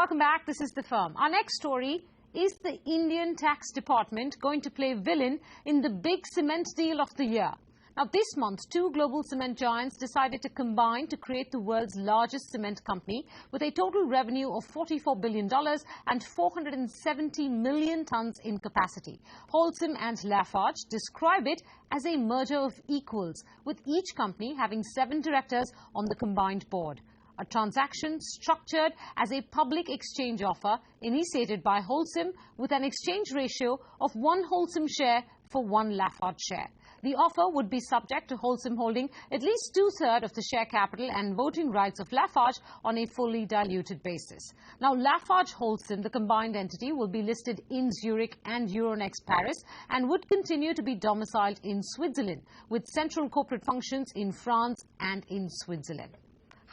Welcome back. This is The Firm. Our next story is the Indian Tax Department going to play villain in the big cement deal of the year. Now, this month, two global cement giants decided to combine to create the world's largest cement company with a total revenue of $44 billion and 470 million tons in capacity. Holcim and Lafarge describe it as a merger of equals, with each company having 7 directors on the combined board. A transaction structured as a public exchange offer initiated by Holcim with an exchange ratio of 1 Holcim share for 1 Lafarge share. The offer would be subject to Holcim holding at least 2/3 of the share capital and voting rights of Lafarge on a fully diluted basis. Now, Lafargeholcim, the combined entity, will be listed in Zurich and Euronext Paris and would continue to be domiciled in Switzerland, with central corporate functions in France and in Switzerland.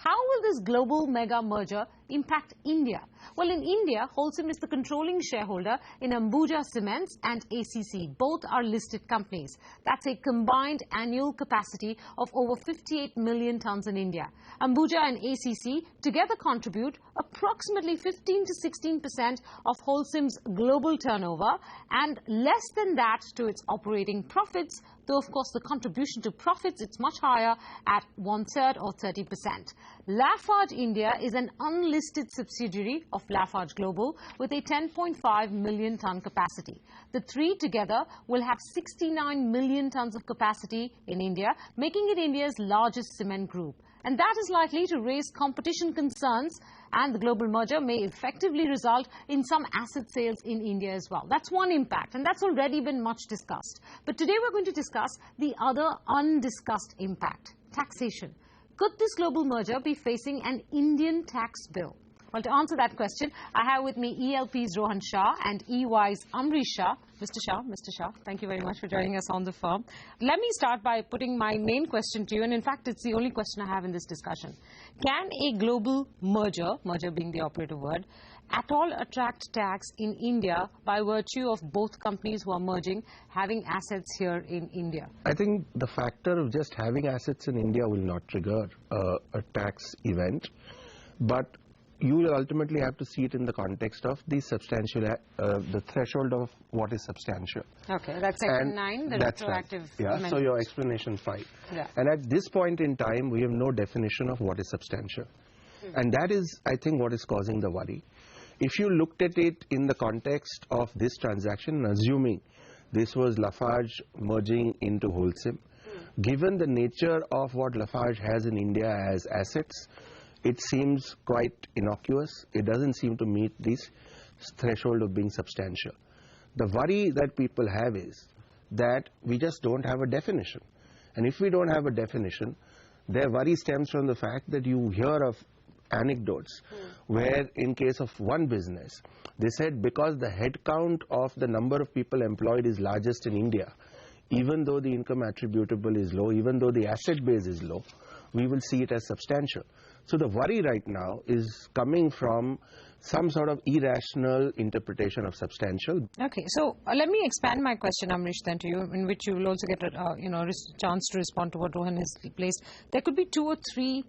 How will this global mega merger impact India? Well, in India, Holcim is the controlling shareholder in Ambuja Cements and ACC. Both are listed companies. That's a combined annual capacity of over 58 million tons in India. Ambuja and ACC together contribute approximately 15 to 16% of Holcim's global turnover and less than that to its operating profits, though of course the contribution to profits it's much higher at 1/3 or 30%. Lafarge India is an unlisted subsidiary of Lafarge Global with a 10.5 million ton capacity. The three together will have 69 million tons of capacity in India, making it India's largest cement group. And that is likely to raise competition concerns, and the global merger may effectively result in some asset sales in India as well. That's one impact, and that's already been much discussed. But today we're going to discuss the other undiscussed impact: taxation. Could this global merger be facing an Indian tax bill? Well, to answer that question, I have with me ELP's Rohan Shah and EY's Amrish Shah. Mr. Shah, thank you very much for joining us on The Firm. Let me start by putting my main question to you, and in fact, it's the only question I have in this discussion. Can a global merger being the operative word, at all attract tax in India by virtue of both companies who are merging having assets here in India? I think the factor of just having assets in India will not trigger a tax event, but you will ultimately have to see it in the context of the substantial, the threshold of what is substantial. Okay, that's Section 9, the retroactive right. Yeah, amendment. so your explanation fine. Yeah. And at this point in time, we have no definition of what is substantial. And that is, I think, what is causing the worry. If you looked at it in the context of this transaction, assuming this was Lafarge merging into Holcim, given the nature of what Lafarge has in India as assets, it seems quite innocuous. It doesn't seem to meet this threshold of being substantial. The worry that people have is that we just don't have a definition. And if we don't have a definition, their worry stems from the fact that you hear of anecdotes where in case of one business, they said because the head count of the number of people employed is largest in India, even though the income attributable is low, even though the asset base is low, we will see it as substantial. So the worry right now is coming from some sort of irrational interpretation of substantial. Okay, so let me expand my question, Amrish, then to you, in which you will also get a chance to respond to what Rohan has placed. There could be 2 or 3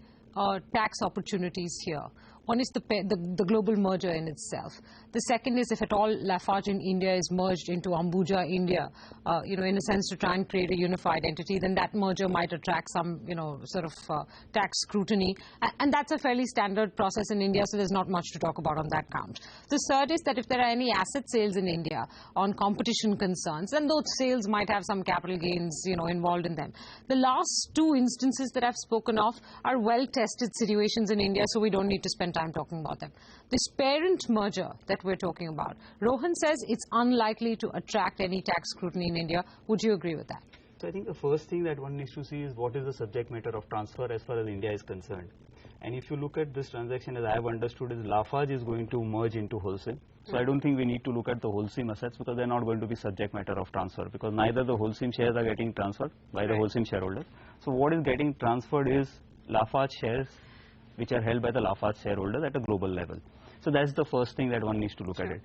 tax opportunities here. One is the global merger in itself. The second is, if at all Lafarge in India is merged into Ambuja India, in a sense to try and create a unified entity, then that merger might attract some, tax scrutiny. And that's a fairly standard process in India, so there's not much to talk about on that count. The third is that if there are any asset sales in India on competition concerns, then those sales might have some capital gains, involved in them. The last 2 instances that I've spoken of are well-tested situations in India, so we don't need to spend time talking about them. This parent merger that we're talking about, Rohan says it's unlikely to attract any tax scrutiny in India. Would you agree with that? So I think the first thing that one needs to see is what is the subject matter of transfer as far as India is concerned. And if you look at this transaction, as I have understood, is Lafarge is going to merge into Holcim. So I don't think we need to look at the Holcim assets because they're not going to be subject matter of transfer, because neither the Holcim shares are getting transferred by the Holcim shareholders. So what is getting transferred is Lafarge shares which are held by the Lafarge shareholders at a global level. So that's the first thing that one needs to look at it.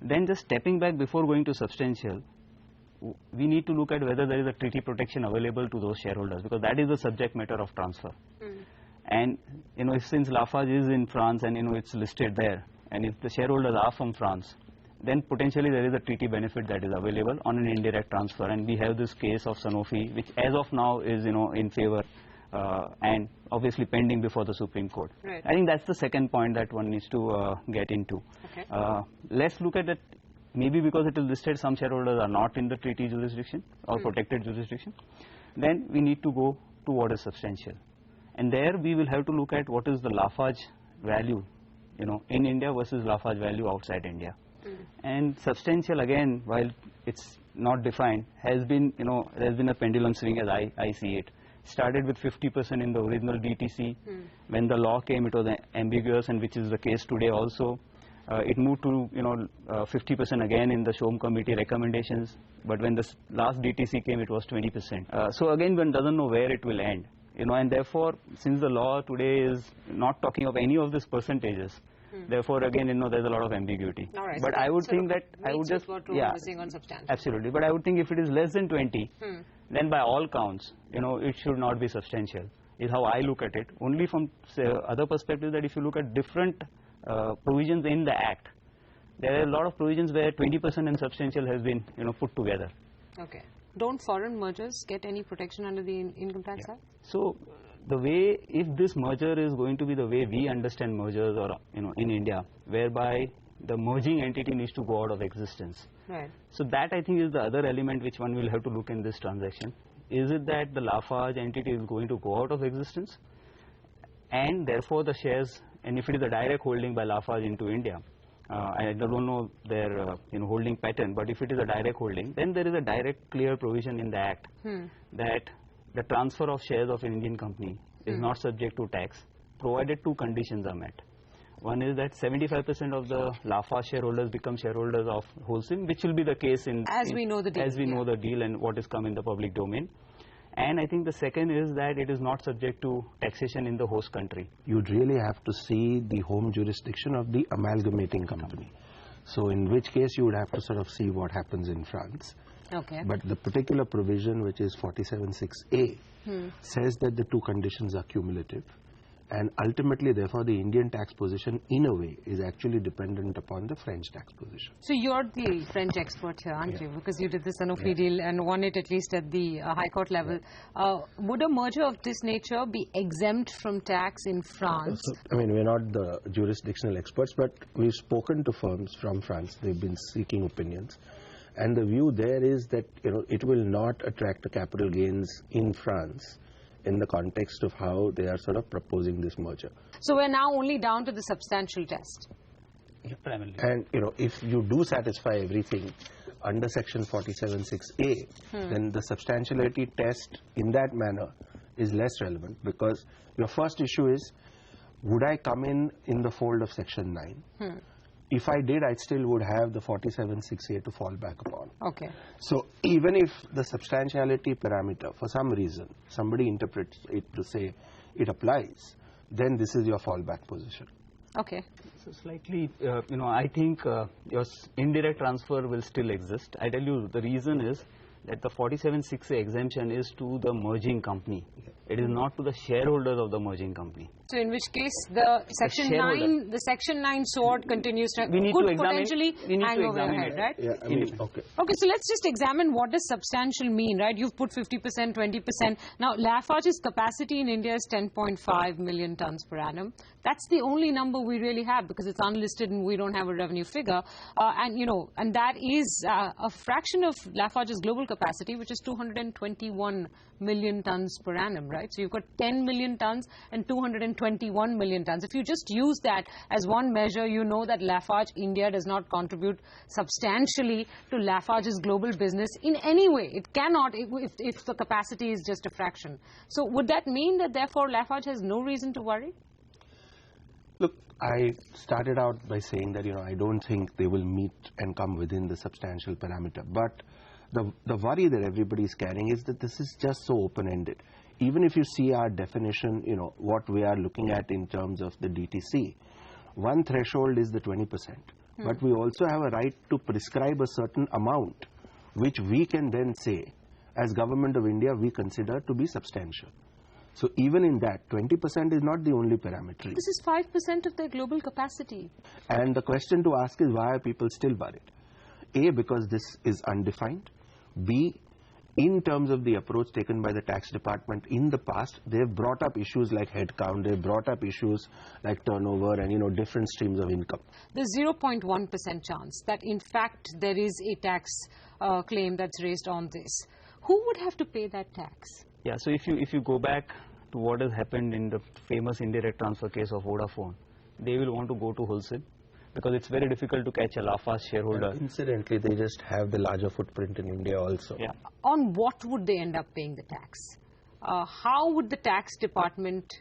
Then just stepping back before going to substantial, we need to look at whether there is a treaty protection available to those shareholders, because that is the subject matter of transfer. And since Lafarge is in France and it's listed there, and if the shareholders are from France, then potentially there is a treaty benefit that is available on an indirect transfer. And we have this case of Sanofi, which as of now is, in favor and obviously pending before the Supreme Court. Right. I think that's the second point that one needs to get into. Okay. Let's look at that. Maybe because it is listed, some shareholders are not in the treaty jurisdiction or protected jurisdiction. Then we need to go to what is substantial. And there we will have to look at what is the Lafarge value, in India versus Lafarge value outside India. And substantial, again, while it's not defined, has been, there has been a pendulum swing as I see it. Started with 50% in the original DTC. When the law came, it was ambiguous, and which is the case today also. It moved to 50% again in the Shom committee recommendations, but when the last DTC came, it was 20%. So again, one doesn't know where it will end, and therefore, since the law today is not talking of any of these percentages, therefore again, there's a lot of ambiguity. All right, but so I would think that I would just on substantial. Absolutely. But I would think if it is less than 20, then by all counts, it should not be substantial. Is how I look at it. Only from other perspectives, that if you look at different provisions in the Act, there are a lot of provisions where 20% and substantial has been put together. Okay. Don't foreign mergers get any protection under the Income Tax Act? So the way, if this merger is going to be the way we understand mergers, or in India, whereby the merging entity needs to go out of existence. Right. So that, I think, is the other element which one will have to look in this transaction. Is it that the Lafarge entity is going to go out of existence, and therefore the shares, and if it is a direct holding by Lafarge into India, I don't know their holding pattern, but if it is a direct holding, then there is a direct clear provision in the Act that the transfer of shares of an Indian company is not subject to tax, provided two conditions are met. One is that 75% of the Lafarge shareholders become shareholders of Holcim, which will be the case as we know the deal. As we know the deal and what is come in the public domain. And I think the second is that it is not subject to taxation in the host country. You'd really have to see the home jurisdiction of the amalgamating company. So in which case you would have to sort of see what happens in France. Okay. But the particular provision, which is 47(6)(a, says that the two conditions are cumulative. And ultimately, therefore, the Indian tax position, in a way, is actually dependent upon the French tax position. So you're the French expert here, aren't you? Because you did the Sanofi deal and won it at least at the High Court level. Would a merger of this nature be exempt from tax in France? I mean, we're not the jurisdictional experts, but we've spoken to firms from France. They've been seeking opinions. And the view there is that, it will not attract the capital gains in France, in the context of how they are sort of proposing this merger. So we're now only down to the substantial test. Yeah, primarily. And, if you do satisfy everything under section 47(6)(a, then the substantiality test in that manner is less relevant, because your first issue is, would I come in the fold of section 9? If I did, I still would have the 47(6)(a to fall back upon. Okay. So even if the substantiality parameter, for some reason, somebody interprets it to say it applies, then this is your fallback position. Okay. So slightly, I think your indirect transfer will still exist. I tell you, the reason is that the 47(6)(a exemption is to the merging company. It is not to the shareholders of the merging company. So in which case the section 9 sword continues to potentially hang over your head, right? Yeah, I mean, okay. Okay, so let's just examine what does substantial mean, right? You've put 50%, 20%. Now, Lafarge's capacity in India is 10.5 million tons per annum. That's the only number we really have, because it's unlisted and we don't have a revenue figure. And that is a fraction of Lafarge's global capacity, which is 221 million tons per annum, right? So you've got 10 million tons and 221 million tons. If you just use that as one measure, you know that Lafarge India does not contribute substantially to Lafarge's global business in any way. It cannot if the capacity is just a fraction. So would that mean that therefore Lafarge has no reason to worry? Look, I started out by saying that, I don't think they will meet and come within the substantial parameter. But the worry that everybody is carrying is that this is just so open-ended. Even if you see our definition, what we are looking at in terms of the DTC, one threshold is the 20%. But we also have a right to prescribe a certain amount, which we can then say, as Government of India, we consider to be substantial. So even in that, 20% is not the only parameter. This is 5% of their global capacity. And the question to ask is, why are people still worried? A, because this is undefined. B, in terms of the approach taken by the tax department in the past, they've brought up issues like headcount, they've brought up issues like turnover and, different streams of income. There's 0.1% chance that in fact there is a tax claim that's raised on this. Who would have to pay that tax? Yeah, so if you go back to what has happened in the famous indirect transfer case of Vodafone, they will want to go to Holcim because it's very difficult to catch a Lafarge shareholder. And incidentally, they just have the larger footprint in India also. Yeah. On what would they end up paying the tax? How would the tax department,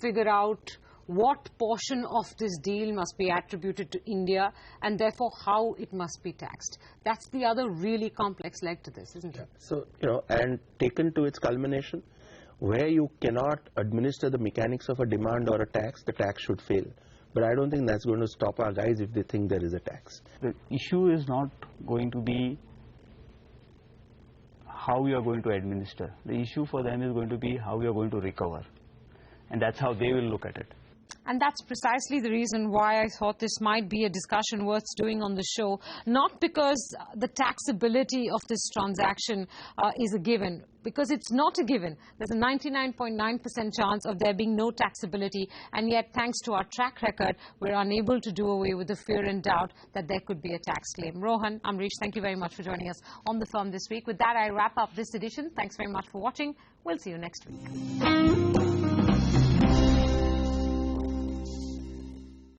figure out what portion of this deal must be attributed to India and therefore how it must be taxed? That's the other really complex leg to this, isn't it? So, and taken to its culmination, where you cannot administer the mechanics of a demand or a tax, the tax should fail. But I don't think that's going to stop our guys if they think there is a tax. The issue is not going to be how we are going to administer. The issue for them is going to be how we are going to recover. And that's how they will look at it. And that's precisely the reason why I thought this might be a discussion worth doing on the show. Not because the taxability of this transaction is a given, because it's not a given. There's a 99.9% chance of there being no taxability, and yet thanks to our track record, we're unable to do away with the fear and doubt that there could be a tax claim. Rohan, Amrish, thank you very much for joining us on The Firm this week. With that, I wrap up this edition. Thanks very much for watching. We'll see you next week.